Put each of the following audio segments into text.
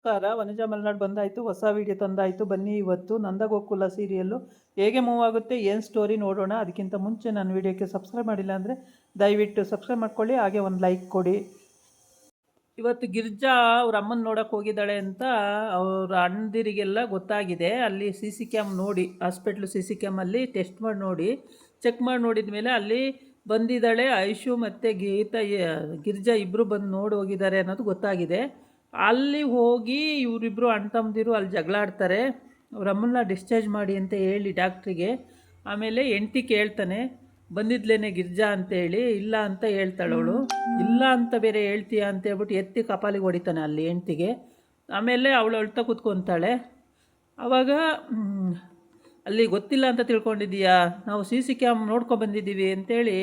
ನಮಸ್ಕಾರ. ವನಜಾ ಮಲೆನಾಡು ಬಂದಾಯಿತು, ಹೊಸ ವೀಡಿಯೋ ತಂದಾಯಿತು. ಬನ್ನಿ ಇವತ್ತು ನಂದಗೋಕುಲ ಸೀರಿಯಲ್ಲು ಹೇಗೆ ಮೂವ್ ಆಗುತ್ತೆ, ಏನು ಸ್ಟೋರಿ ನೋಡೋಣ. ಅದಕ್ಕಿಂತ ಮುಂಚೆ ನನ್ನ ವೀಡಿಯೋಕ್ಕೆ ಸಬ್ಸ್ಕ್ರೈಬ್ ಮಾಡಿಲ್ಲ ಅಂದರೆ ದಯವಿಟ್ಟು ಸಬ್ಸ್ಕ್ರೈಬ್ ಮಾಡ್ಕೊಳ್ಳಿ, ಹಾಗೆ ಒಂದು ಲೈಕ್ ಕೊಡಿ. ಇವತ್ತು ಗಿರ್ಜಾ ಅವ್ರ ಅಮ್ಮನ ನೋಡೋಕೆ ಹೋಗಿದ್ದಾಳೆ ಅಂತ ಅವ್ರ ಅಣ್ಣದಿರಿಗೆಲ್ಲ ಗೊತ್ತಾಗಿದೆ. ಅಲ್ಲಿ CC ಕ್ಯಾಮ್ ನೋಡಿ, ಹಾಸ್ಪಿಟ್ಲು CC ಕ್ಯಾಮಲ್ಲಿ ಟೆಸ್ಟ್ ಮಾಡಿ ನೋಡಿ, ಚೆಕ್ ಮಾಡಿ ನೋಡಿದ ಮೇಲೆ ಅಲ್ಲಿ ಬಂದಿದ್ದಾಳೆ ಐಶು ಮತ್ತು ಗಿರ್ಜಾ ಇಬ್ಬರು ಬಂದು ನೋಡಿ ಹೋಗಿದ್ದಾರೆ ಅನ್ನೋದು ಗೊತ್ತಾಗಿದೆ. ಅಲ್ಲಿ ಹೋಗಿ ಇವರಿಬ್ಬರು ಅಣ್ಣ ತಮ್ಮದಿರು ಅಲ್ಲಿ ಜಗಳಾಡ್ತಾರೆ. ಅವ್ರ ಅಮ್ಮನ್ನ ಡಿಸ್ಚಾರ್ಜ್ ಮಾಡಿ ಅಂತ ಹೇಳಿ ಡಾಕ್ಟ್ರಿಗೆ. ಆಮೇಲೆ ಹೆಂಡ್ತಿ ಕೇಳ್ತಾನೆ, ಬಂದಿದ್ಲೇನೆ ಗಿರ್ಜಾ ಅಂತೇಳಿ. ಇಲ್ಲ ಅಂತ ಹೇಳ್ತಾಳೆ ಅವಳು. ಇಲ್ಲ ಅಂತ ಬೇರೆ ಹೇಳ್ತೀಯ ಅಂತ ಹೇಳ್ಬಿಟ್ಟು ಎತ್ತಿ ಕಪಾಲಿಗೆ ಹೊಡಿತಾನೆ ಅಲ್ಲಿ ಹೆಂಡ್ತಿಗೆ. ಆಮೇಲೆ ಅವಳು ಅಳ್ತಾ ಕೂತ್ಕೊತಾಳೆ. ಆವಾಗ ಅಲ್ಲಿ ಗೊತ್ತಿಲ್ಲ ಅಂತ ತಿಳ್ಕೊಂಡಿದ್ದೀಯಾ, ನಾವು CC ಕ್ಯಾಮ್ ನೋಡ್ಕೊಬಂದಿದ್ದೀವಿ ಅಂತೇಳಿ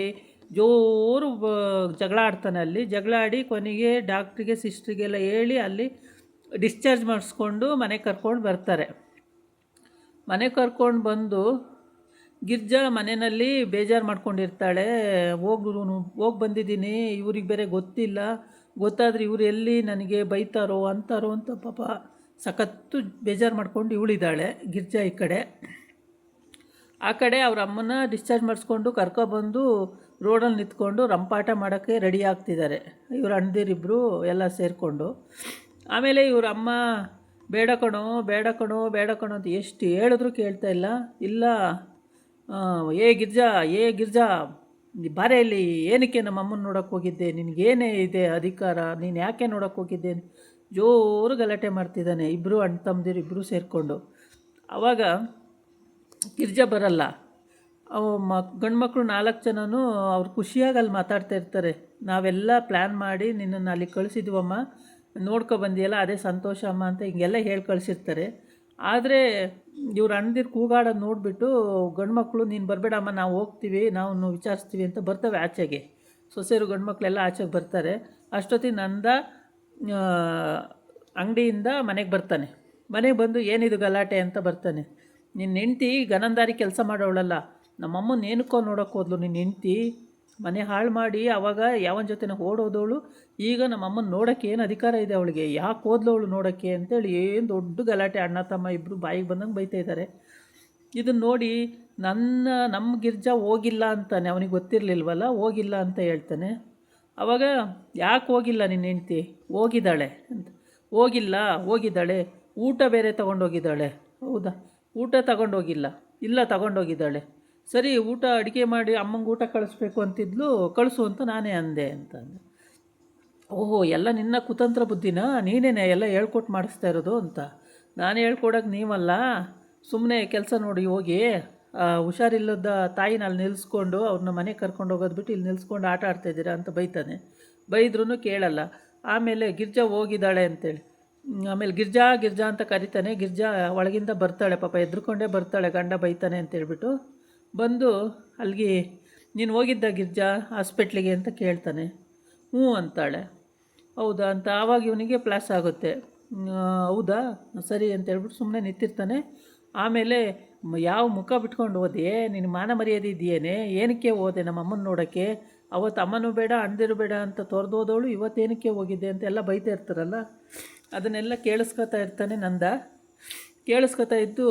ಜೋರು ಜಗಳ ಆಡ್ತಾನೆ. ಅಲ್ಲಿ ಜಗಳ ಆಡಿ ಕೊನೆಗೆ ಡಾಕ್ಟ್ರಿಗೆ ಸಿಸ್ಟ್ರಿಗೆಲ್ಲ ಹೇಳಿ ಅಲ್ಲಿ ಡಿಸ್ಚಾರ್ಜ್ ಮಾಡಿಸ್ಕೊಂಡು ಮನೆಗೆ ಕರ್ಕೊಂಡು ಬರ್ತಾರೆ. ಮನೆಗೆ ಕರ್ಕೊಂಡು ಬಂದು ಗಿರ್ಜಾ ಮನೆಯಲ್ಲಿ ಬೇಜಾರು ಮಾಡ್ಕೊಂಡಿರ್ತಾಳೆ. ಹೋಗಿ ಬಂದಿದ್ದೀನಿ, ಇವ್ರಿಗೆ ಬೇರೆ ಗೊತ್ತಿಲ್ಲ, ಗೊತ್ತಾದರೆ ಇವ್ರು ಎಲ್ಲಿ ನನಗೆ ಬೈತಾರೋ ಅಂತಾರೋ ಅಂತ ಪಾಪ ಸಖತ್ತು ಬೇಜಾರು ಮಾಡ್ಕೊಂಡು ಇವಳಿದ್ದಾಳೆ ಗಿರ್ಜಾ. ಆ ಕಡೆ ಅವ್ರ ಅಮ್ಮನ ಡಿಸ್ಚಾರ್ಜ್ ಮಾಡಿಸ್ಕೊಂಡು ಕರ್ಕೊಬಂದು ರೋಡಲ್ಲಿ ನಿಂತ್ಕೊಂಡು ರಂಪಾಟ ಮಾಡೋಕ್ಕೆ ರೆಡಿ ಆಗ್ತಿದ್ದಾರೆ ಇವ್ರ ಅಣ್ಣದಿರಿಬ್ಬರು ಎಲ್ಲ ಸೇರಿಕೊಂಡು. ಆಮೇಲೆ ಇವ್ರ ಅಮ್ಮ ಬೇಡ ಕಣೋ ಬೇಡ ಕಣೋ ಬೇಡ ಕಣೋ ಅಂತ ಎಷ್ಟು ಹೇಳಿದ್ರು ಕೇಳ್ತಾ ಇಲ್ಲ. ಇಲ್ಲ ಏ ಗಿರ್ಜಾ ಬಾರೆ ಇಲ್ಲಿ, ಏನಕ್ಕೆ ನಮ್ಮ ಅಮ್ಮನ ನೋಡೋಕ್ಕೆ ಹೋಗಿದ್ದೆ, ನಿನಗೇನೇ ಇದೆ ಅಧಿಕಾರ, ನೀನು ಯಾಕೆ ನೋಡೋಕ್ಕೆ ಹೋಗಿದ್ದೆ ಅಂತ ಜೋರು ಗಲಾಟೆ ಮಾಡ್ತಿದ್ದಾನೆ ಇಬ್ಬರು ಅಣ್ಣ ತಮ್ಮದಿರು ಇಬ್ಬರು ಸೇರಿಕೊಂಡು. ಆವಾಗ ಗಿರ್ಜಾ ಬರಲ್ಲ. ಗಂಡು ಮಕ್ಕಳು 4 ಜನನೂ ಅವ್ರು ಖುಷಿಯಾಗಿ ಅಲ್ಲಿ ಮಾತಾಡ್ತಾ ಇರ್ತಾರೆ. ನಾವೆಲ್ಲ ಪ್ಲ್ಯಾನ್ ಮಾಡಿ ನಿನ್ನನ್ನು ಅಲ್ಲಿ ಕಳಿಸಿದ್ವಮ್ಮ, ನೋಡ್ಕೊಬಂದಿಯಲ್ಲ ಅದೇ ಸಂತೋಷ ಅಮ್ಮ ಅಂತ ಹಿಂಗೆಲ್ಲ ಹೇಳಿ ಕಳಿಸಿರ್ತಾರೆ. ಆದರೆ ಇವ್ರು ಅಣ್ಣದಿರು ಕೂಗಾಡೋದು ನೋಡಿಬಿಟ್ಟು ಗಂಡು ಮಕ್ಕಳು ನೀನು ಬರಬೇಡಮ್ಮ, ನಾವು ಹೋಗ್ತೀವಿ, ನಾವು ವಿಚಾರಿಸ್ತೀವಿ ಅಂತ ಬರ್ತವೆ ಆಚೆಗೆ. ಸೊಸೆಯರು ಗಂಡು ಮಕ್ಕಳೆಲ್ಲ ಆಚೆಗೆ ಬರ್ತಾರೆ. ಅಷ್ಟೊತ್ತಿಗೆ ನಂದ ಅಂಗಡಿಯಿಂದ ಮನೆಗೆ ಬರ್ತಾನೆ. ಮನೆಗೆ ಬಂದು ಏನಿದು ಗಲಾಟೆ ಅಂತ ಬರ್ತಾನೆ. ನಿನ್ನ ಹೆಂಡ್ತಿ ಗನಂದಾರಿ ಕೆಲಸ ಮಾಡೋಳಲ್ಲ, ನಮ್ಮಮ್ಮನ ಏನಕ್ಕೋ ನೋಡೋಕೆ ಹೋದ್ಲು ನಿನ್ನ ಹೆಂಡ್ತಿ, ಮನೆ ಹಾಳು ಮಾಡಿ ಆವಾಗ ಯಾವನ ಜೊತೆನ ಓಡೋದವಳು. ಈಗ ನಮ್ಮಮ್ಮನ ನೋಡೋಕ್ಕೆ ಏನು ಅಧಿಕಾರ ಇದೆ ಅವಳಿಗೆ, ಯಾಕೆ ಹೋದ್ಲು ಅವಳು ನೋಡೋಕ್ಕೆ ಅಂತೇಳಿ ಏನು ದೊಡ್ಡ ಗಲಾಟೆ. ಅಣ್ಣ ತಮ್ಮ ಇಬ್ಬರು ಬಾಯಿಗೆ ಬಂದಂಗೆ ಬೈತಾ ಇದ್ದಾರೆ. ಇದನ್ನು ನೋಡಿ ನಮ್ಮ ಗಿರ್ಜಾ ಹೋಗಿಲ್ಲ ಅಂತಾನೆ, ಅವನಿಗೆ ಗೊತ್ತಿರಲಿಲ್ವಲ್ಲ, ಹೋಗಿಲ್ಲ ಅಂತ ಹೇಳ್ತಾನೆ. ಆವಾಗ ಯಾಕೆ ಹೋಗಿಲ್ಲ ನಿನ್ನ ಹೆಂಡ್ತಿ, ಹೋಗಿದ್ದಾಳೆ ಅಂತ. ಹೋಗಿದ್ದಾಳೆ, ಊಟ ಬೇರೆ ತೊಗೊಂಡೋಗಿದ್ದಾಳೆ. ಹೌದಾ, ಊಟ ತಗೊಂಡೋಗಿಲ್ಲ, ಇಲ್ಲ ತಗೊಂಡೋಗಿದ್ದಾಳೆ. ಸರಿ, ಊಟ ಅಡುಗೆ ಮಾಡಿ ಅಮ್ಮಂಗೆ ಊಟ ಕಳಿಸ್ಬೇಕು ಅಂತಿದ್ಲು, ಕಳಿಸು ಅಂತ ನಾನೇ ಅಂದೆ ಅಂತಂದೆ. ಓಹೋ, ಎಲ್ಲ ನಿನ್ನ ಕುತಂತ್ರ ಬುದ್ಧಿನ, ನೀನೇನೆ ಎಲ್ಲ ಹೇಳ್ಕೊಟ್ಟು ಮಾಡಿಸ್ತಾ ಇರೋದು ಅಂತ. ನಾನು ಹೇಳ್ಕೊಡೋಕೆ ನೀವಲ್ಲ, ಸುಮ್ಮನೆ ಕೆಲಸ ನೋಡಿ ಹೋಗಿ. ಹುಷಾರಿಲ್ಲದ ತಾಯಿನ ಅಲ್ಲಿ ನಿಲ್ಲಿಸ್ಕೊಂಡು ಅವ್ರನ್ನ ಮನೆಗೆ ಕರ್ಕೊಂಡು ಹೋಗೋದು ಬಿಟ್ಟು ಇಲ್ಲಿ ನಿಲ್ಲಿಸ್ಕೊಂಡು ಆಟ ಆಡ್ತಾಯಿದ್ದೀರಾ ಅಂತ ಬೈತಾನೆ. ಬೈದ್ರೂ ಕೇಳಲ್ಲ. ಆಮೇಲೆ ಗಿರ್ಜಾ ಹೋಗಿದ್ದಾಳೆ ಅಂತೇಳಿ ಆಮೇಲೆ ಗಿರ್ಜಾ ಅಂತ ಕರಿತಾನೆ. ಗಿರ್ಜಾ ಒಳಗಿಂದ ಬರ್ತಾಳೆ, ಪಾಪ ಎದ್ರುಕೊಂಡೇ ಬರ್ತಾಳೆ, ಗಂಡ ಬೈತಾನೆ ಅಂತೇಳ್ಬಿಟ್ಟು. ಬಂದು ಅಲ್ಲಿಗೆ ನೀನು ಹೋಗಿದ್ದ ಗಿರ್ಜಾ ಹಾಸ್ಪಿಟ್ಲಿಗೆ ಅಂತ ಕೇಳ್ತಾನೆ. ಹ್ಞೂ ಅಂತಾಳೆ. ಹೌದಾ ಅಂತ ಆವಾಗ ಇವನಿಗೆ ಪ್ಲಾಸ್ ಆಗುತ್ತೆ. ಹೌದಾ ಸರಿ ಅಂತೇಳ್ಬಿಟ್ಟು ಸುಮ್ಮನೆ ನಿಂತಿರ್ತಾನೆ. ಆಮೇಲೆ ಯಾವ ಮುಖ ಬಿಟ್ಕೊಂಡು ಹೋದೆ, ನಿನ್ನ ಮಾನ ಮರ್ಯಾದೆ ಇದೆಯೇನೆ, ಏನಕ್ಕೆ ಹೋದೆ ನಮ್ಮ ಅಮ್ಮನ ನೋಡೋಕ್ಕೆ, ಅವತ್ತು ಅಮ್ಮನೂ ಬೇಡ ಅಣ್ಣದಿರು ಬೇಡ ಅಂತ ತೊರೆದೋದವಳು ಇವತ್ತೇನಕ್ಕೆ ಹೋಗಿದ್ದೆ ಅಂತೆಲ್ಲ ಬೈತಾ ಇರ್ತಾರಲ್ಲ, ಅದನ್ನೆಲ್ಲ ಕೇಳಿಸ್ಕೊತಾ ಇರ್ತಾನೆ ನಂದ. ಕೇಳಿಸ್ಕೊತಾ ಇದ್ದು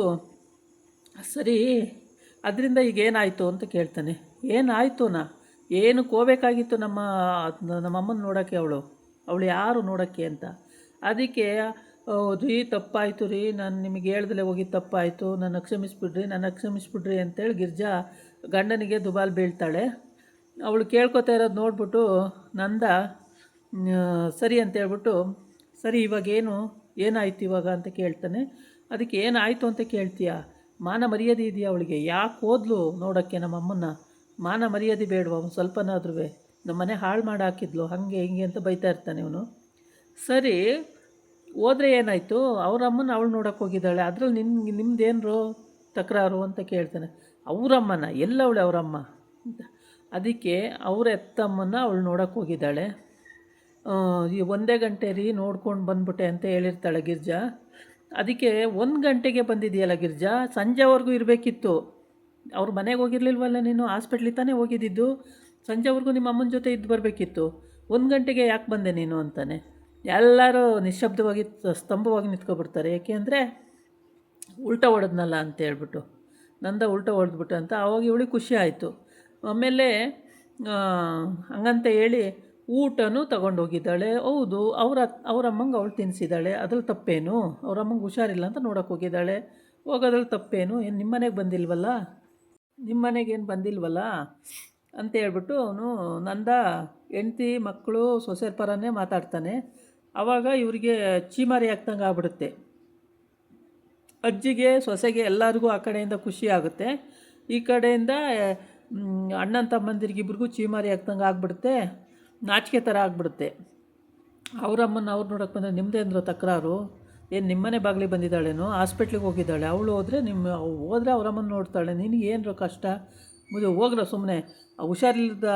ಸರಿ ಅದರಿಂದ ಈಗ ಏನಾಯಿತು ಅಂತ ಕೇಳ್ತಾನೆ. ಏನಾಯಿತುನಾ, ಏನು ಹೋಗ್ಬೇಕಾಗಿತ್ತು ನಮ್ಮಮ್ಮನ ನೋಡೋಕ್ಕೆ, ಅವಳು ಯಾರು ನೋಡೋಕ್ಕೆ ಅಂತ. ಅದಕ್ಕೆ ರೀ ತಪ್ಪಾಯಿತು ರೀ, ನಾನು ನಿಮಗೆ ಹೇಳ್ದಲೇ ಹೋಗಿ ತಪ್ಪಾಯಿತು, ನನ್ನ ಕ್ಷಮಿಸ್ಬಿಡ್ರಿ ಅಂತೇಳಿ ಗಿರ್ಜಾ ಗಂಡನಿಗೆ ದುಬಾಲು ಬೀಳ್ತಾಳೆ. ಅವಳು ಕೇಳ್ಕೊತಾ ಇರೋದು ನೋಡ್ಬಿಟ್ಟು ನಂದ ಸರಿ ಅಂತೇಳ್ಬಿಟ್ಟು, ಸರಿ ಏನಾಯ್ತು ಇವಾಗ ಅಂತ ಕೇಳ್ತಾನೆ. ಅದಕ್ಕೆ ಏನಾಯಿತು ಅಂತ ಕೇಳ್ತೀಯ, ಮಾನ ಮರ್ಯಾದೆ ಇದೆಯಾ ಅವಳಿಗೆ, ಯಾಕೆ ಹೋದ್ಲು ನೋಡೋಕ್ಕೆ ನಮ್ಮಮ್ಮನ್ನ, ಮಾನ ಮರ್ಯಾದೆ ಬೇಡವಾ ಸ್ವಲ್ಪನಾದ್ರೂ, ನಮ್ಮ ಮನೆ ಹಾಳು ಮಾಡಿ ಹಾಕಿದ್ಲು ಹಾಗೆ ಹಿಂಗೆ ಅಂತ ಬೈತಾ ಇರ್ತಾನೆ ಇವನು. ಸರಿ ಹೋದರೆ ಏನಾಯಿತು, ಅವರಮ್ಮನ ಅವಳು ನೋಡೋಕೆ ಹೋಗಿದ್ದಾಳೆ, ಅದರಲ್ಲಿ ನಿಮ್ಮದೇನ್ರು ತಕರಾರು ಅಂತ ಕೇಳ್ತಾನೆ. ಅವರಮ್ಮನ ಎಲ್ಲವಳೆ ಅವರಮ್ಮ ಅಂತ. ಅದಕ್ಕೆ ಅವ್ರ ಎತ್ತಮ್ಮನ ಅವಳು ನೋಡೋಕೆ ಹೋಗಿದ್ದಾಳೆ. ಒಂದೇ ಗಂಟೆ ರೀ ನೋಡ್ಕೊಂಡು ಬಂದ್ಬಿಟ್ಟೆ ಅಂತ ಹೇಳಿರ್ತಾಳೆ ಗಿರ್ಜಾ. ಅದಕ್ಕೆ 1 ಗಂಟೆಗೆ ಬಂದಿದೆಯಲ್ಲ ಗಿರ್ಜಾ, ಸಂಜೆವರೆಗೂ ಇರಬೇಕಿತ್ತು. ಅವ್ರ ಮನೆಗೆ ಹೋಗಿರ್ಲಿಲ್ವಲ್ಲ ನೀನು, ಹಾಸ್ಪಿಟ್ಲಿಗೆ ತಾನೇ ಹೋಗಿದ್ದಿದ್ದು, ಸಂಜೆವರೆಗೂ ನಿಮ್ಮ ಅಮ್ಮನ ಜೊತೆ ಇದ್ದು ಬರಬೇಕಿತ್ತು. 1 ಗಂಟೆಗೆ ಯಾಕೆ ಬಂದೆ ನೀನು ಅಂತಾನೆ. ಎಲ್ಲರೂ ನಿಶ್ಶಬ್ದವಾಗಿ ಸ್ತಂಭವಾಗಿ ನಿಂತ್ಕೊಬಿಡ್ತಾರೆ. ಏಕೆಂದರೆ ಉಲ್ಟಾ ಹೊಡೆದ್ನಲ್ಲ ಅಂತ ಹೇಳ್ಬಿಟ್ಟು, ನಂದ ಉಲ್ಟಾ ಹೊಡೆದ್ಬಿಟ್ಟು ಅಂತ. ಆವಾಗ ಇವಳಿಗೆ ಖುಷಿ ಆಯಿತು. ಆಮೇಲೆ ಹಂಗಂತ ಹೇಳಿ ಊಟನೂ ತಗೊಂಡೋಗಿದ್ದಾಳೆ. ಹೌದು, ಅವರಮ್ಮಂಗೆ ಅವಳು ತಿನ್ನಿಸಿದ್ದಾಳೆ, ಅದ್ರಲ್ಲಿ ತಪ್ಪೇನು? ಅವರಮ್ಮಂಗೆ ಹುಷಾರಿಲ್ಲ ಅಂತ ನೋಡೋಕೆ ಹೋಗಿದ್ದಾಳೆ, ಹೋಗೋದ್ರಲ್ಲಿ ತಪ್ಪೇನು? ಏನು ನಿಮ್ಮನೆಗೆ ಬಂದಿಲ್ವಲ್ಲ, ನಿಮ್ಮನೆಗೇನು ಬಂದಿಲ್ವಲ್ಲ ಅಂತ ಹೇಳ್ಬಿಟ್ಟು ಅವನು ನಂದ ಹೆಂಡ್ತಿ ಮಕ್ಕಳು ಸೊಸೆರ ಪರನೇ ಮಾತಾಡ್ತಾನೆ. ಆವಾಗ ಇವರಿಗೆ ಚೀಮಾರಿ ಆಗ್ತಂಗೆ ಆಗ್ಬಿಡುತ್ತೆ. ಅಜ್ಜಿಗೆ ಸೊಸೆಗೆ ಎಲ್ಲರಿಗೂ ಆ ಕಡೆಯಿಂದ ಖುಷಿ ಆಗುತ್ತೆ, ಈ ಕಡೆಯಿಂದ ಅಣ್ಣನ ತಮ್ಮಂದಿರಿಗಿಬ್ರಿಗೂ ಚೀಮಾರಿ ಆಗ್ತಂಗೆ ಆಗ್ಬಿಡುತ್ತೆ, ನಾಚಿಕೆ ಥರ ಆಗ್ಬಿಡುತ್ತೆ. ಅವರಮ್ಮನ ಅವ್ರು ನೋಡೋಕೆ ಬಂದರೆ ನಿಮ್ಮದೇ ಅಂದರು ತಕರಾರು, ಏನು ನಿಮ್ಮನೆ ಬಾಗಿಲಿಗೆ ಬಂದಿದ್ದಾಳೇನೋ, ಹಾಸ್ಪಿಟ್ಲಿಗೆ ಹೋಗಿದ್ದಾಳೆ, ಅವಳು ಹೋದರೆ ಹೋದರೆ ಅವರಮ್ಮನ ನೋಡ್ತಾಳೆ, ನಿನಗೇನು ಕಷ್ಟ, ಹೋಗ್ರ ಸುಮ್ಮನೆ. ಹುಷಾರಿಲ್ಲದ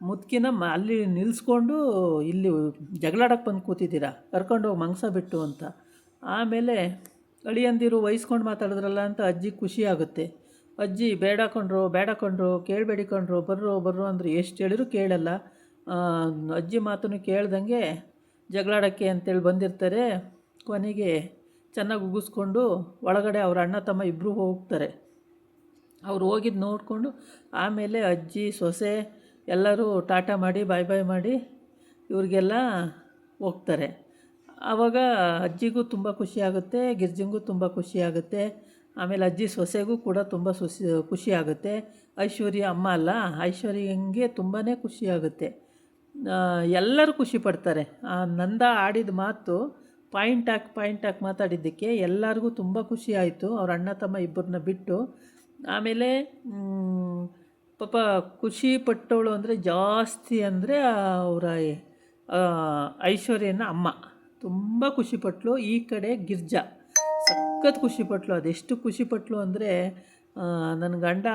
ಮುದ್ಕಿನ ಅಲ್ಲಿ ನಿಲ್ಲಿಸ್ಕೊಂಡು ಇಲ್ಲಿ ಜಗಳಾಡಕ್ಕೆ ಬಂದು ಕೂತಿದ್ದೀರಾ, ಕರ್ಕೊಂಡೋಗಿ ಮಂಗ್ಸ ಬಿಟ್ಟು ಅಂತ. ಆಮೇಲೆ ಅಳಿಯಂದಿರು ವಹಿಸ್ಕೊಂಡು ಮಾತಾಡಿದ್ರಲ್ಲ ಅಂತ ಅಜ್ಜಿಗೆ ಖುಷಿ ಆಗುತ್ತೆ. ಅಜ್ಜಿ ಬೇಡ ಕೊಂಡ್ರು ಕೇಳಬೇಡಿ ಕೊಂಡ್ರು, ಬರ್ರೋ ಅಂದರೆ ಎಷ್ಟು ಹೇಳಿದ್ರು ಕೇಳಲ್ಲ. ಅಜ್ಜಿ ಮಾತನ್ನು ಕೇಳ್ದಂಗೆ ಜಗಳಾಡೋಕ್ಕೆ ಅಂತೇಳಿ ಬಂದಿರ್ತಾರೆ. ಕೊನೆಗೆ ಚೆನ್ನಾಗಿ ಉಗಿಸ್ಕೊಂಡು ಒಳಗಡೆ ಅವ್ರ ಅಣ್ಣ ತಮ್ಮ ಇಬ್ಬರು ಹೋಗ್ತಾರೆ. ಅವ್ರು ಹೋಗಿದ್ದು ನೋಡಿಕೊಂಡು ಆಮೇಲೆ ಅಜ್ಜಿ ಸೊಸೆ ಎಲ್ಲರೂ ಟಾಟಾ ಮಾಡಿ ಬಾಯ್ ಬಾಯ್ ಮಾಡಿ ಇವ್ರಿಗೆಲ್ಲ ಹೋಗ್ತಾರೆ. ಆವಾಗ ಅಜ್ಜಿಗೂ ತುಂಬ ಖುಷಿ ಆಗುತ್ತೆ, ಗಿರ್ಜಂಗೂ ತುಂಬ ಖುಷಿ ಆಗುತ್ತೆ. ಆಮೇಲೆ ಅಜ್ಜಿ ಸೊಸೆಗೂ ಕೂಡ ತುಂಬ ಖುಷಿ ಆಗುತ್ತೆ. ಐಶ್ವರ್ಯ ಅಮ್ಮ ಅಲ್ಲ, ಐಶ್ವರ್ಯಂಗೆ ತುಂಬಾ ಖುಷಿ ಆಗುತ್ತೆ. ಎಲ್ಲರೂ ಖುಷಿ ಪಡ್ತಾರೆ. ನಂದ ಆಡಿದ ಮಾತು ಪಾಯಿಂಟ್ ಹಾಕಿ ಮಾತಾಡಿದ್ದಕ್ಕೆ ಎಲ್ಲರಿಗೂ ತುಂಬ ಖುಷಿ ಆಯಿತು, ಅವ್ರ ಅಣ್ಣ ತಮ್ಮ ಇಬ್ಬರನ್ನ ಬಿಟ್ಟು. ಆಮೇಲೆ ಪಾಪ ಖುಷಿ ಪಟ್ಟವಳು ಅಂದರೆ ಜಾಸ್ತಿ ಅಂದರೆ ಅವರ ಐಶ್ವರ್ಯನ ಅಮ್ಮ ತುಂಬ ಖುಷಿಪಟ್ಲು. ಈ ಕಡೆ ಗಿರ್ಜಾ ಸಖತ್ ಖುಷಿಪಟ್ಲು. ಅದೆಷ್ಟು ಖುಷಿಪಟ್ಲು ಅಂದರೆ ನನ್ನ ಗಂಡ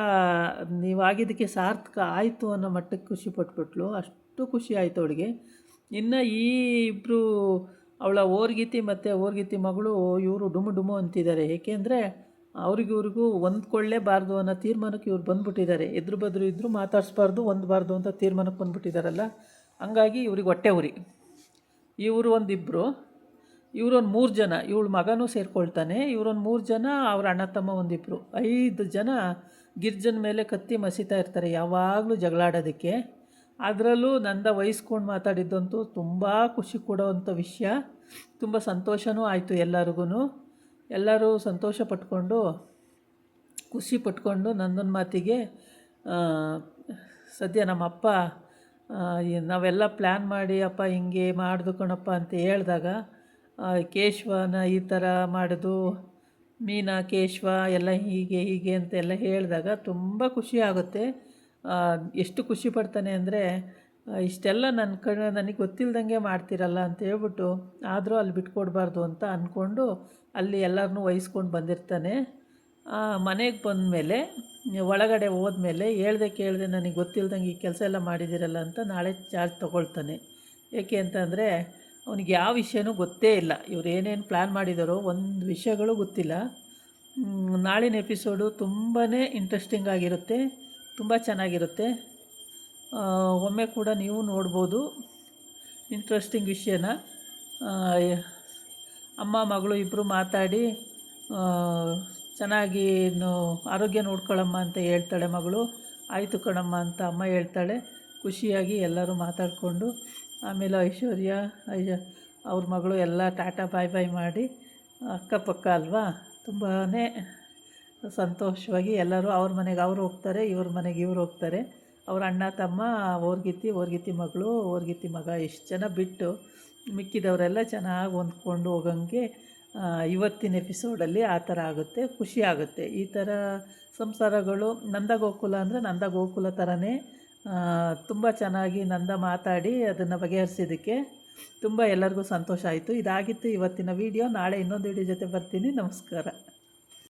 ನೀವಾಗಿದ್ದಕ್ಕೆ ಸಾರ್ಥಕ ಆಯಿತು ಅನ್ನೋ ಮಟ್ಟಕ್ಕೆ ಖುಷಿಪಟ್ಬಿಟ್ಲು. ಅಷ್ಟು ಖುಷಿ ಆಯಿತು ಅವಳಿಗೆ. ಇನ್ನು ಈ ಇಬ್ಬರು ಅವಳ ಓರ್ಗಿತಿ ಮತ್ತು ಓರ್ಗಿತಿ ಮಗಳು ಇವರು ಡುಮು ಅಂತಿದ್ದಾರೆ. ಏಕೆಂದರೆ ಅವ್ರಿಗಿವ್ರಿಗೂ ಹೊಂದ್ಕೊಳ್ಳೇಬಾರ್ದು ಅನ್ನೋ ತೀರ್ಮಾನಕ್ಕೆ ಇವ್ರು ಬಂದುಬಿಟ್ಟಿದ್ದಾರೆ. ಎದುರು ಬದ್ರು ಇದ್ದರೂ ಮಾತಾಡಿಸ್ಬಾರ್ದು, ಹೊಂದಬಾರ್ದು ಅಂತ ತೀರ್ಮಾನಕ್ಕೆ ಬಂದುಬಿಟ್ಟಿದ್ದಾರಲ್ಲ. ಹಂಗಾಗಿ ಇವ್ರಿಗೆ ಹೊಟ್ಟೆ ಉರಿ. ಇವರು ಒಂದಿಬ್ಬರು, ಇವರೊಂದು 3 ಜನ, ಇವಳ ಮಗನೂ ಸೇರಿಕೊಳ್ತಾನೆ. ಇವರೊಂದು 3 ಜನ, ಅವ್ರ ಅಣ್ಣ ತಮ್ಮ ಒಂದಿಬ್ಬರು, 5 ಜನ ಗಿರ್ಜನ ಮೇಲೆ ಕತ್ತಿ ಮಸೀತಾ ಇರ್ತಾರೆ ಯಾವಾಗಲೂ ಜಗಳಾಡೋದಕ್ಕೆ. ಅದರಲ್ಲೂ ನಂದ ವಹಿಸ್ಕೊಂಡು ಮಾತಾಡಿದ್ದಂತೂ ತುಂಬ ಖುಷಿ ಕೊಡೋವಂಥ ವಿಷಯ. ತುಂಬ ಸಂತೋಷವೂ ಆಯಿತು ಎಲ್ಲರಿಗೂ. ಎಲ್ಲರೂ ಸಂತೋಷ ಪಟ್ಕೊಂಡು ಖುಷಿ ಪಟ್ಕೊಂಡು ನಂದೊಂದು ಮಾತಿಗೆ ಸದ್ಯ ನಮ್ಮಪ್ಪ ನಾವೆಲ್ಲ ಪ್ಲ್ಯಾನ್ ಮಾಡಿ ಅಪ್ಪ ಹಿಂಗೆ ಮಾಡ್ದು ಕಣಪ್ಪ ಅಂತ ಹೇಳಿದಾಗ ಕೇಶವನ ಈ ಥರ ಮಾಡೋದು, ಮೀನಾ ಕೇಶವ ಎಲ್ಲ ಹೀಗೆ ಅಂತೆಲ್ಲ ಹೇಳಿದಾಗ ತುಂಬ ಖುಷಿ ಆಗುತ್ತೆ. ಎಷ್ಟು ಖುಷಿ ಪಡ್ತಾನೆ ಅಂದರೆ ಇಷ್ಟೆಲ್ಲ ನನಗೆ ಗೊತ್ತಿಲ್ದಂಗೆ ಮಾಡ್ತಿರಲ್ಲ ಅಂತ ಹೇಳ್ಬಿಟ್ಟು, ಆದರೂ ಅಲ್ಲಿ ಬಿಟ್ಕೊಡ್ಬಾರ್ದು ಅಂತ ಅಂದ್ಕೊಂಡು ಅಲ್ಲಿ ಎಲ್ಲರನ್ನೂ ವಹಿಸ್ಕೊಂಡು ಬಂದಿರ್ತಾನೆ. ಮನೆಗೆ ಬಂದಮೇಲೆ ಒಳಗಡೆ ಹೋದ್ಮೇಲೆ ಕೇಳಿದೆ ನನಗೆ ಗೊತ್ತಿಲ್ದಂಗೆ ಈ ಕೆಲಸ ಎಲ್ಲ ಮಾಡಿದ್ದೀರಲ್ಲ ಅಂತ ನಾಳೆ ಚಾರ್ಜ್ ತೊಗೊಳ್ತಾನೆ. ಏಕೆ ಅಂತಂದರೆ ಅವನಿಗೆ ಯಾವ ವಿಷಯನೂ ಗೊತ್ತೇ ಇಲ್ಲ. ಇವ್ರು ಏನೇನು ಪ್ಲ್ಯಾನ್ ಮಾಡಿದಾರೋ ಒಂದು ವಿಷಯಗಳು ಗೊತ್ತಿಲ್ಲ. ನಾಳಿನ ಎಪಿಸೋಡು ತುಂಬಾ ಇಂಟ್ರೆಸ್ಟಿಂಗ್ ಆಗಿರುತ್ತೆ, ತುಂಬ ಚೆನ್ನಾಗಿರುತ್ತೆ. ಒಮ್ಮೆ ಕೂಡ ನೀವು ನೋಡ್ಬೋದು ಇಂಟ್ರೆಸ್ಟಿಂಗ್ ವಿಷಯನ. ಅಮ್ಮ ಮಗಳು ಇಬ್ಬರು ಮಾತಾಡಿ ಚೆನ್ನಾಗಿ ಆರೋಗ್ಯ ನೋಡ್ಕೊಳ್ಳಮ್ಮ ಅಂತ ಹೇಳ್ತಾಳೆ ಮಗಳು. ಆಯಿತು ಕಣಮ್ಮ ಅಂತ ಅಮ್ಮ ಹೇಳ್ತಾಳೆ. ಖುಷಿಯಾಗಿ ಎಲ್ಲರೂ ಮಾತಾಡಿಕೊಂಡು ಆಮೇಲೆ ಐಶ್ವರ್ಯ ಅವ್ರ ಮಗಳು ಎಲ್ಲ ಟಾಟಾ ಬಾಯ್ ಬಾಯ್ ಮಾಡಿ ಅಕ್ಕಪಕ್ಕ ಅಲ್ವಾ, ತುಂಬಾ ಸಂತೋಷವಾಗಿ ಎಲ್ಲರೂ ಅವ್ರ ಮನೆಗೆ ಅವ್ರು ಹೋಗ್ತಾರೆ, ಇವ್ರ ಮನೆಗೆ ಇವ್ರು ಹೋಗ್ತಾರೆ. ಅವ್ರ ಅಣ್ಣ ತಮ್ಮ, ಓರ್ಗಿತಿ ಮಗಳು, ಓರ್ಗಿತಿ ಮಗ ಎಷ್ಟು ಜನ ಬಿಟ್ಟು ಮಿಕ್ಕಿದವರೆಲ್ಲ ಚೆನ್ನಾಗಿ ಹೊಂದ್ಕೊಂಡು ಹೋಗಂಗೆ ಇವತ್ತಿನ ಎಪಿಸೋಡಲ್ಲಿ ಆ ಥರ ಆಗುತ್ತೆ. ಖುಷಿ ಆಗುತ್ತೆ. ಈ ಥರ ಸಂಸಾರಗಳು ನಂದಗೋಕುಲ ಅಂದರೆ ನಂದಗೋಕುಲ ಥರನೇ ತುಂಬ ಚೆನ್ನಾಗಿ ನಂದ ಮಾತಾಡಿ ಅದನ್ನು ಬಗೆಹರಿಸಿದ್ದಕ್ಕೆ ತುಂಬ ಎಲ್ಲರಿಗೂ ಸಂತೋಷ ಆಯಿತು. ಇದಾಗಿತ್ತು ಇವತ್ತಿನ ವಿಡಿಯೋ. ನಾಳೆ ಇನ್ನೊಂದು ವಿಡಿಯೋ ಜೊತೆ ಬರ್ತೀನಿ. ನಮಸ್ಕಾರ.